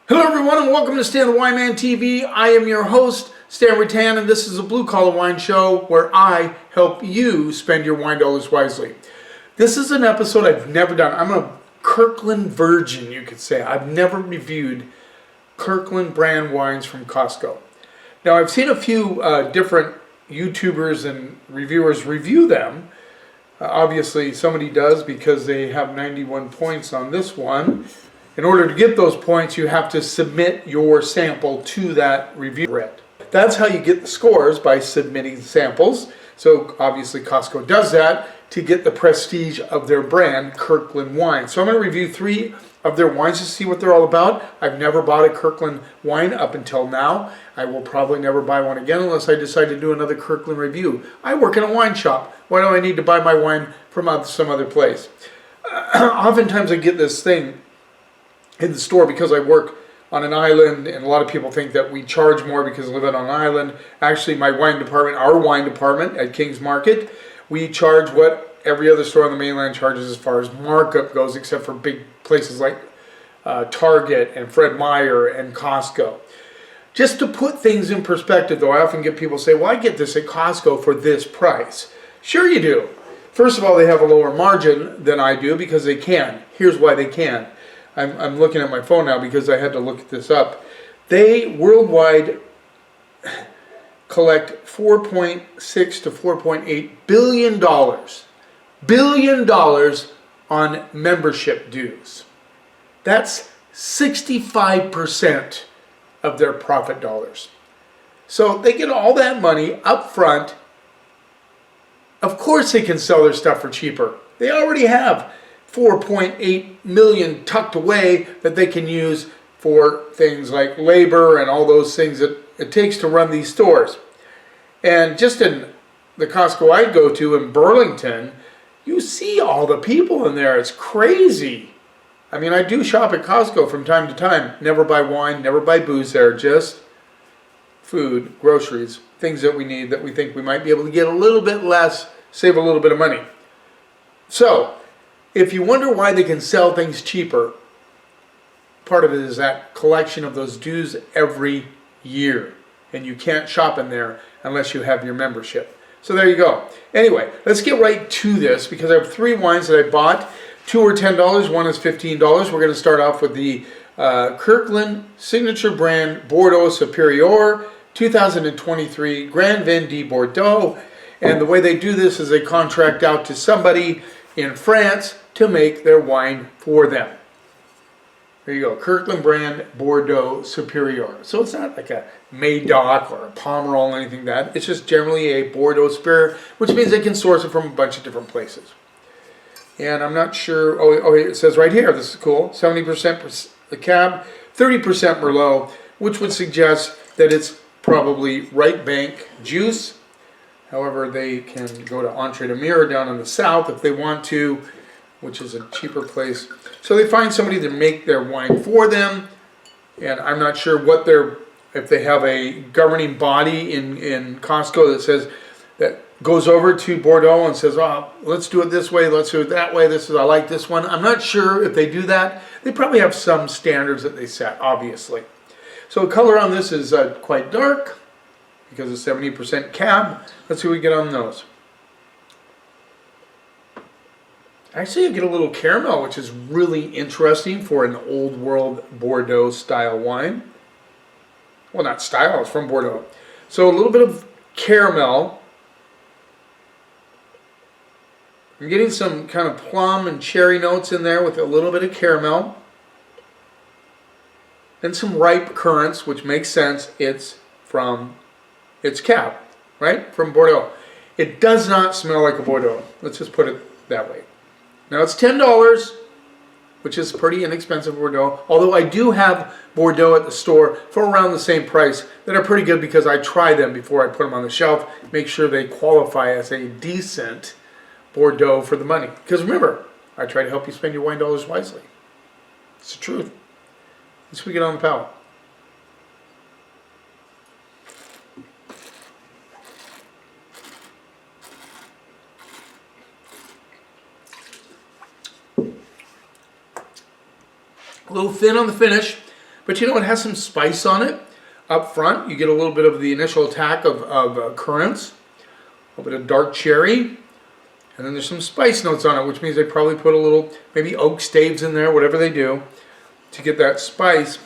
Hello everyone and welcome to Stan the Wine Man TV. I am your host, Stan Rattan, and this is a blue collar wine show where I help you spend your wine dollars wisely. This is an episode I've never done. I'm a Kirkland virgin, you could say. I've never reviewed Kirkland brand wines from Costco. Now I've seen a few different YouTubers and reviewers review them. Obviously somebody does because they have 91 points on this one. In order to get those points, you have to submit your sample to that review. That's how you get the scores, by submitting samples. So obviously Costco does that to get the prestige of their brand, Kirkland Wine. So I'm going to review 3 of their wines to see what they're all about. I've never bought a Kirkland wine up until now. I will probably never buy one again unless I decide to do another Kirkland review. I work in a wine shop. Why do I need to buy my wine from some other place? Oftentimes I get this thing in the store because I work on an island, and a lot of people think that we charge more because we live on an island. Actually, my wine department, our wine department at King's Market, we charge what every other store on the mainland charges as far as markup goes, except for big places like Target and Fred Meyer and Costco. Just to put things in perspective, though, I often get people say, well, I get this at Costco for this price. Sure you do. First of all, they have a lower margin than I do because they can. Here's why they can. I'm looking at my phone now because I had to look this up. They worldwide collect $4.6 to $4.8 billion on membership dues. That's 65% of their profit dollars. So they get all that money up front. Of course they can sell their stuff for cheaper. They already have $4.8 million tucked away that they can use for things like labor and all those things that it takes to run these stores. And just in the Costco I go to in Burlington, you see all the people in there. It's crazy. I mean, I do shop at Costco from time to time. Never buy wine, never buy booze there, just food, groceries, things that we need that we think we might be able to get a little bit less, save a little bit of money. So if you wonder why they can sell things cheaper, part of it is that collection of those dues every year. And you can't shop in there unless you have your membership. So there you go. Anyway, let's get right to this because I have 3 wines that I bought. 2 are $10, 1 is $15. We're going to start off with the Kirkland Signature Brand Bordeaux Superior 2023 Grand Vin de Bordeaux. And the way they do this is they contract out to somebody in France to make their wine for them. There you go, Kirkland brand Bordeaux Superior. So it's not like a Médoc or a Pomerol or anything like that. It's just generally a Bordeaux Superior, which means they can source it from a bunch of different places. And I'm not sure, it says right here, this is cool, 70% the Cab, 30% Merlot, which would suggest that it's probably right bank juice. However, they can go to Entre de Mire down in the south if they want to, which is a cheaper place. So they find somebody to make their wine for them, and I'm not sure what if they have a governing body in Costco that says, that goes over to Bordeaux and says, oh, let's do it this way, let's do it that way, I like this one. I'm not sure if they do that. They probably have some standards that they set, obviously. So the color on this is quite dark because it's 70% Cab. Let's see what we get on those. Actually, you get a little caramel, which is really interesting for an old world Bordeaux style wine. Well, not style, it's from Bordeaux. So a little bit of caramel. I'm getting some kind of plum and cherry notes in there with a little bit of caramel. And some ripe currants, which makes sense. It's Cab, right? From Bordeaux. It does not smell like a Bordeaux. Let's just put it that way. Now it's $10, which is pretty inexpensive Bordeaux. Although I do have Bordeaux at the store for around the same price that are pretty good because I try them before I put them on the shelf. Make sure they qualify as a decent Bordeaux for the money. Because remember, I try to help you spend your wine dollars wisely. It's the truth. Let's get on the palate. A little thin on the finish, But you know, it has some spice on it up front. You get a little bit of the initial attack of currants, a little bit of dark cherry, and then there's some spice notes on it, which means they probably put a little, maybe oak staves in there, whatever they do, to get that spice.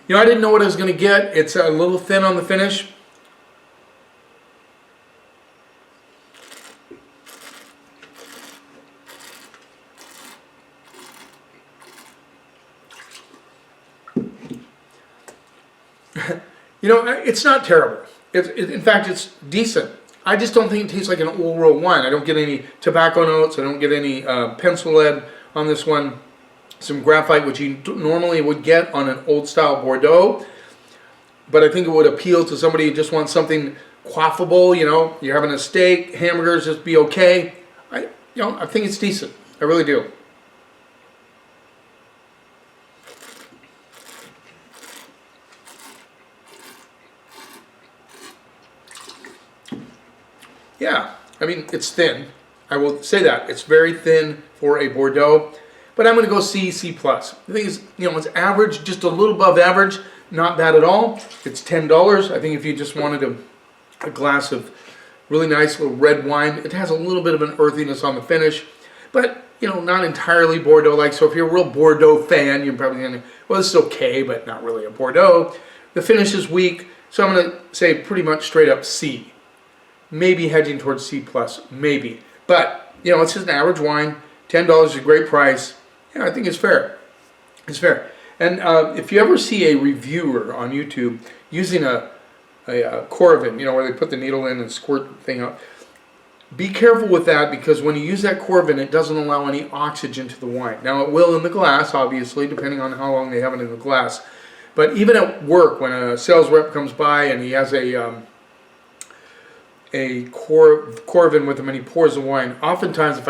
You know, I didn't know what I was going to get. It's a little thin on the finish. You know, it's not terrible. In fact, it's decent. I just don't think it tastes like an old world wine. I don't get any tobacco notes. I don't get any pencil lead on this one. Some graphite, which you normally would get on an old style Bordeaux. But I think it would appeal to somebody who just wants something quaffable. You know, you're having a steak, hamburgers, just be okay. I think it's decent. I really do. Yeah, I mean, it's thin. I will say that. It's very thin for a Bordeaux. But I'm going to go C+. The thing is, you know, it's average, just a little above average. Not bad at all. It's $10. I think if you just wanted a glass of really nice little red wine, it has a little bit of an earthiness on the finish. But, you know, not entirely Bordeaux-like. So if you're a real Bordeaux fan, you're probably going to, well, this is okay, but not really a Bordeaux. The finish is weak. So I'm going to say pretty much straight up C. Maybe hedging towards C+, maybe. But, you know, it's just an average wine. $10 is a great price. Yeah, I think it's fair. It's fair. And if you ever see a reviewer on YouTube using a Corvin, you know, where they put the needle in and squirt the thing out, be careful with that, because when you use that Corvin, it doesn't allow any oxygen to the wine. Now, it will in the glass, obviously, depending on how long they have it in the glass. But even at work, when a sales rep comes by and he has a Corvin with him and he pours the wine, oftentimes if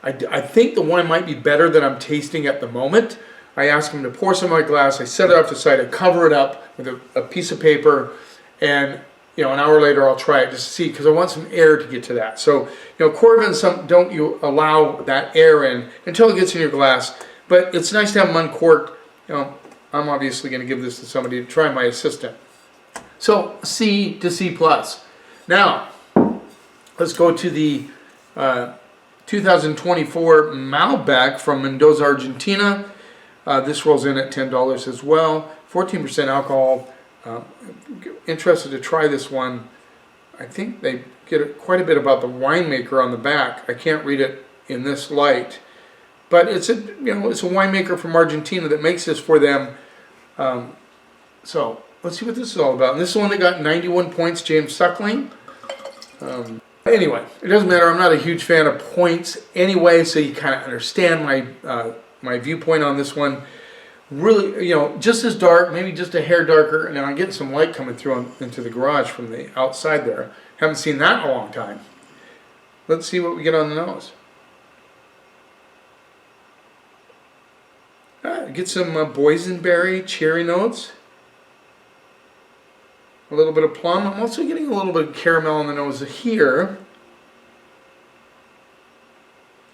I think the wine might be better than I'm tasting at the moment, I ask him to pour some in my glass, I set it off to the side, I cover it up with a piece of paper, and you know, an hour later I'll try it just to see, because I want some air to get to that. So, you know, Corvin, don't you allow that air in until it gets in your glass, but it's nice to have them uncorked. You know, I'm obviously going to give this to somebody to try, my assistant. So C to C+. Now, let's go to the 2024 Malbec from Mendoza, Argentina. This rolls in at $10 as well. 14% alcohol. Interested to try this one. I think they get quite a bit about the winemaker on the back. I can't read it in this light, but it's a winemaker from Argentina that makes this for them. So let's see what this is all about. And this is one that got 91 points, James Suckling. Anyway, it doesn't matter. I'm not a huge fan of points anyway, so you kind of understand my viewpoint on this one. Really, you know, just as dark, maybe just a hair darker. And I'm getting some light coming through into the garage from the outside there. Haven't seen that in a long time. Let's see what we get on the nose. Get some boysenberry, cherry notes. A little bit of plum. I'm also getting a little bit of caramel on the nose here.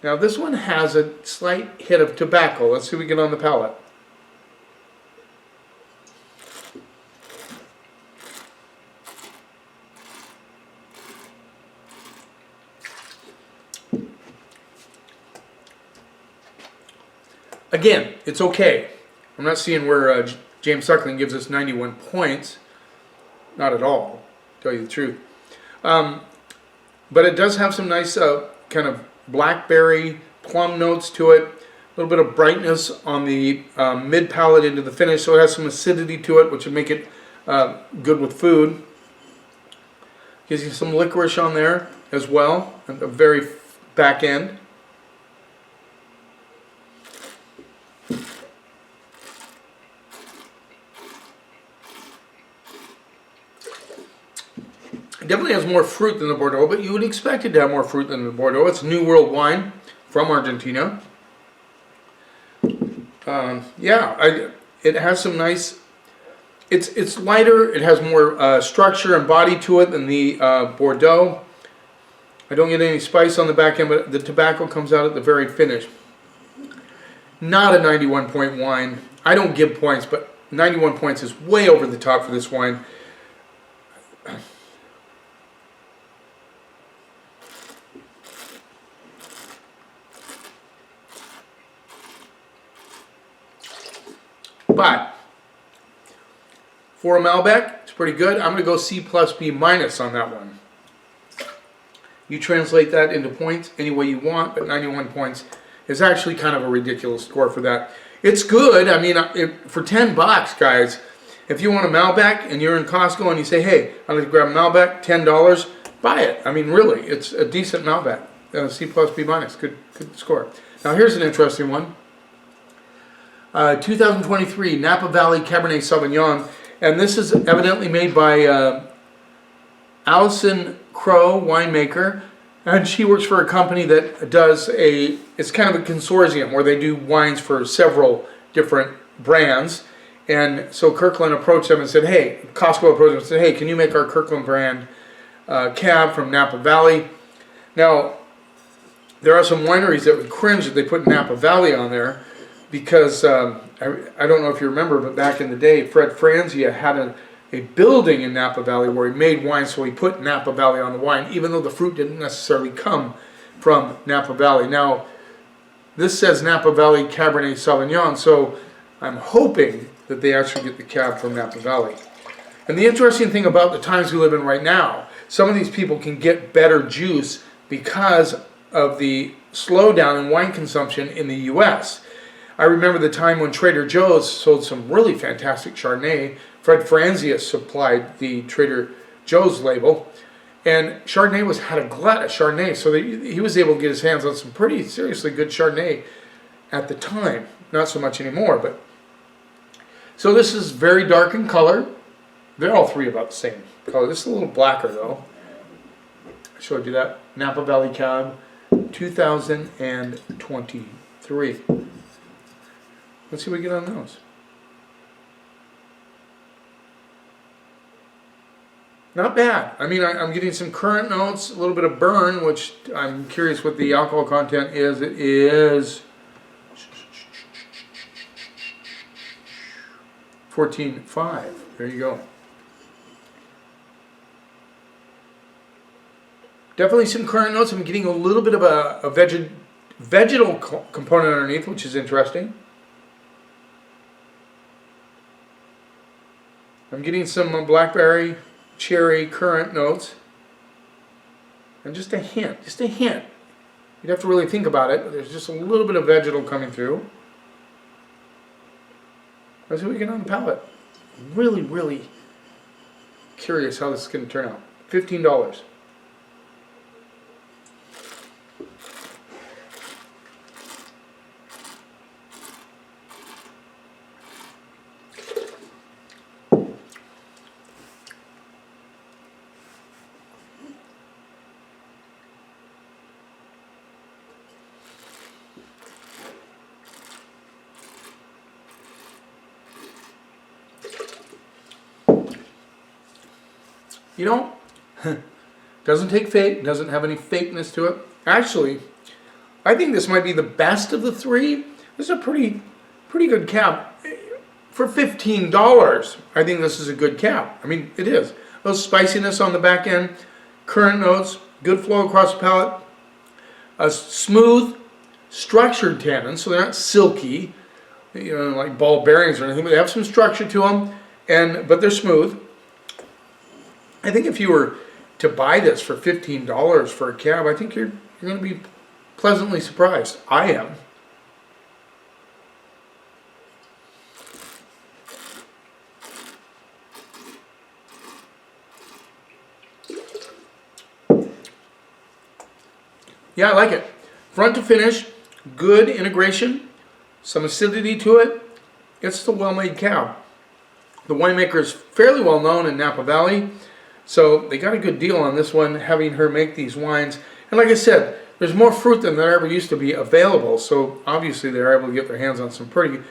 Now this one has a slight hit of tobacco. Let's see what we get on the palate. Again, it's okay. I'm not seeing where James Suckling gives us 91 points. Not at all, to tell you the truth. But it does have some nice kind of blackberry plum notes to it. A little bit of brightness on the mid palate into the finish, so it has some acidity to it, which would make it good with food. Gives you some licorice on there as well, at the very back end. It definitely has more fruit than the Bordeaux, but you would expect it to have more fruit than the Bordeaux. It's New World wine from Argentina. It has some nice. It's lighter. It has more structure and body to it than the Bordeaux. I don't get any spice on the back end, but the tobacco comes out at the very finish. Not a 91 point wine. I don't give points, but 91 points is way over the top for this wine. But for a Malbec, it's pretty good. I'm going to go C plus B minus on that one. You translate that into points any way you want, but 91 points is actually kind of a ridiculous score for that. It's good. I mean, for 10 bucks, guys, if you want a Malbec and you're in Costco and you say, hey, I'd like to grab a Malbec, $10, buy it. I mean, really, it's a decent Malbec. C plus B minus, good score. Now, here's an interesting one. 2023 Napa Valley Cabernet Sauvignon, and this is evidently made by Allison Crow, winemaker, and she works for a company that does it's kind of a consortium where they do wines for several different brands. And so Kirkland approached them and said, hey, Costco approached them and said, hey, can you make our Kirkland brand cab from Napa Valley? Now, there are some wineries that would cringe that they put Napa Valley on there, because I don't know if you remember, but back in the day, Fred Franzia had a building in Napa Valley where he made wine, so he put Napa Valley on the wine, even though the fruit didn't necessarily come from Napa Valley. Now, this says Napa Valley Cabernet Sauvignon, so I'm hoping that they actually get the cab from Napa Valley. And the interesting thing about the times we live in right now, some of these people can get better juice because of the slowdown in wine consumption in the U.S. I remember the time when Trader Joe's sold some really fantastic Chardonnay. Fred Franzia supplied the Trader Joe's label, and Chardonnay had a glut of Chardonnay, so that he was able to get his hands on some pretty seriously good Chardonnay at the time. Not so much anymore, but so this is very dark in color. They're all three about the same color. This is a little blacker though. I showed you that. Napa Valley Cab, 2023. Let's see what we get on those. Not bad. I mean, I'm getting some currant notes, a little bit of burn, which I'm curious what the alcohol content is. It is 14.5. There you go. Definitely some currant notes. I'm getting a little bit of a vegetal component underneath, which is interesting. I'm getting some blackberry, cherry, currant notes. And just a hint. You'd have to really think about it, but there's just a little bit of vegetal coming through. Let's see what we get on the palate. Really, really curious how this is going to turn out. $15. You know, doesn't take fake, doesn't have any fakeness to it. Actually, I think this might be the best of the three. This is a pretty good cab. For $15, I think this is a good cab. I mean, it is. A little spiciness on the back end, currant notes, good flow across the palate, a smooth, structured tannins, so they're not silky, you know, like ball bearings or anything, but they have some structure to them, but they're smooth. I think if you were to buy this for $15 for a cab, I think you're going to be pleasantly surprised. I am. Yeah, I like it. Front to finish, good integration, some acidity to it. It's the well-made cab. The winemaker is fairly well known in Napa Valley. So they got a good deal on this one, having her make these wines. And like I said, there's more fruit than there ever used to be available. So obviously they're able to get their hands on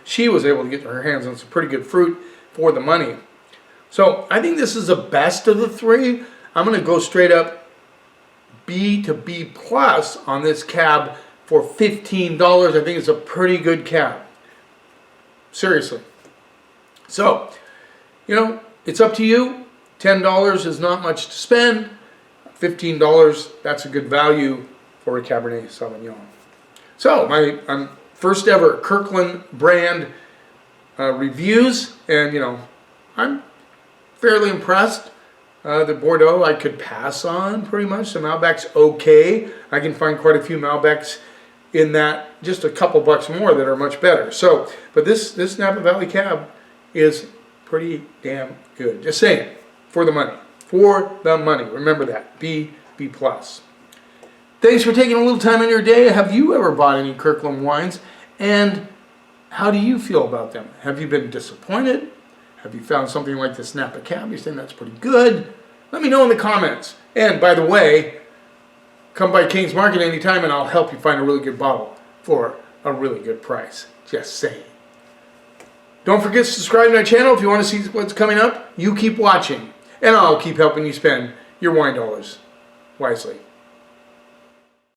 she was able to get her hands on some pretty good fruit for the money. So I think this is the best of the three. I'm going to go straight up B to B plus on this cab for $15. I think it's a pretty good cab. Seriously. So, it's up to you. $10 is not much to spend. $15, that's a good value for a Cabernet Sauvignon. So, my first ever Kirkland brand reviews, and I'm fairly impressed. The Bordeaux I could pass on pretty much. The Malbec's okay. I can find quite a few Malbecs in that, just a couple bucks more that are much better. So, but this Napa Valley Cab is pretty damn good. Just saying, for the money. For the money. Remember that. B+. Thanks for taking a little time in your day. Have you ever bought any Kirkland wines? And how do you feel about them? Have you been disappointed? Have you found something like this Napa Cab? You're saying that's pretty good? Let me know in the comments. And by the way, come by King's Market anytime and I'll help you find a really good bottle for a really good price. Just saying. Don't forget to subscribe to my channel if you want to see what's coming up. You keep watching and I'll keep helping you spend your wine dollars wisely.